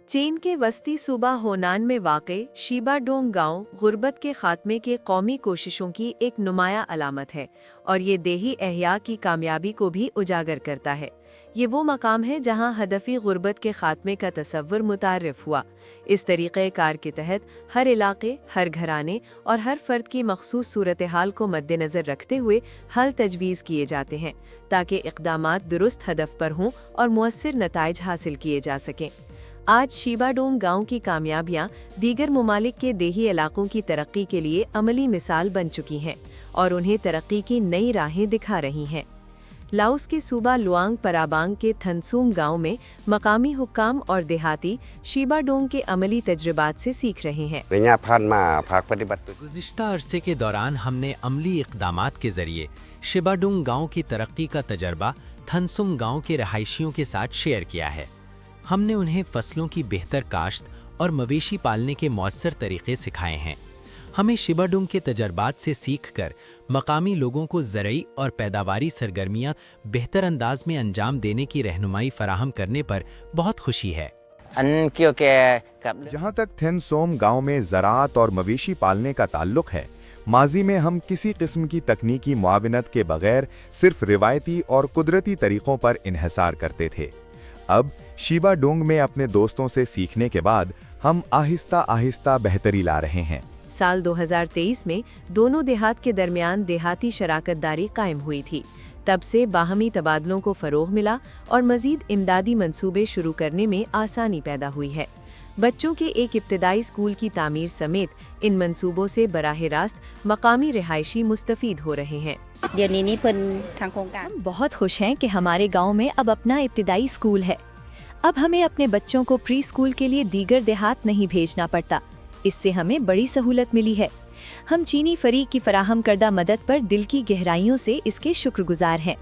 चीन के वस्ती सूबा होनान में वाक़े शीबाडोंग गांव गुर्बत के खात्मे के कौमी कोशिशों की एक नुमाया अलामत है और ये देही एहया की कामयाबी को भी उजागर करता है। ये वो मकाम है जहां हदफी गुर्बत के खात्मे का तसव्वुर मुतारिफ हुआ। इस तरीक़े कार के तहत हर इलाके, हर घराने और हर फ़र्द की मखसूस सूरत हाल को मद्देनज़र रखते हुए हल तजवीज़ किए जाते हैं ताकि इक़दामात दुरुस्त हदफ पर हों और मुअस्सिर नताइज हासिल किए जा सकें। आज शीबाडोंग गांव की कामयाबियां दीगर ममालिक के देही इलाकों की तरक्की के लिए अमली मिसाल बन चुकी हैं और उन्हें तरक्की की नई राहें दिखा रही हैं। लाओस के सूबा लुआंग पराबांग के थनसूम गांव में मकामी हुक्काम और देहाती शीबाडोंग के अमली तजुर्बात से सीख रहे हैं। गुज़िश्ता अरसे के दौरान हमने अमली इक़दामात के ज़रिए शीबाडोंग गांव की तरक्की का तजर्बा थनसूम गांव के रहायशियों के साथ शेयर किया है। हमने उन्हें फसलों की बेहतर काश्त और मवेशी पालने के मौसर तरीक़े सिखाए हैं। हमें शीबाडोंग के तजर्बात से सीखकर मकामी लोगों को ज़रई और पैदावारी सरगर्मियां बेहतर अंदाज में अंजाम देने की रहनुमाई फराहम करने पर बहुत खुशी है। जहाँ तक थेनसोम गांव में ज़राअत और मवेशी पालने का ताल्लुक है, माजी में हम किसी किस्म की तकनीकी मुआविनत के बगैर सिर्फ रिवायती और कुदरती तरीक़ों पर इन्हिसार करते थे। अब शीबाडोंग में अपने दोस्तों से सीखने के बाद हम आहिस्ता आहिस्ता बेहतरी ला रहे हैं। साल 2023 में दोनों देहात के दरमियान देहाती शराकतदारी कायम हुई थी। तब से बाहमी तबादलों को फ़रोग़ मिला और मज़ीद इमदादी मंसूबे शुरू करने में आसानी पैदा हुई है। बच्चों के एक इब्तदाई स्कूल की तामीर समेत इन मंसूबों से बराह रास्त मकामी रिहायशी मुस्तफ़ीद हो रहे हैं। हम बहुत खुश हैं कि हमारे गांव में अब अपना इब्तदाई स्कूल है। अब हमें अपने बच्चों को प्री स्कूल के लिए दीगर देहात नहीं भेजना पड़ता। इससे हमें बड़ी सहूलत मिली है। हम चीनी फरीक की फराहम करदा मदद पर दिल की गहराइयों से इसके शुक्रगुजार हैं।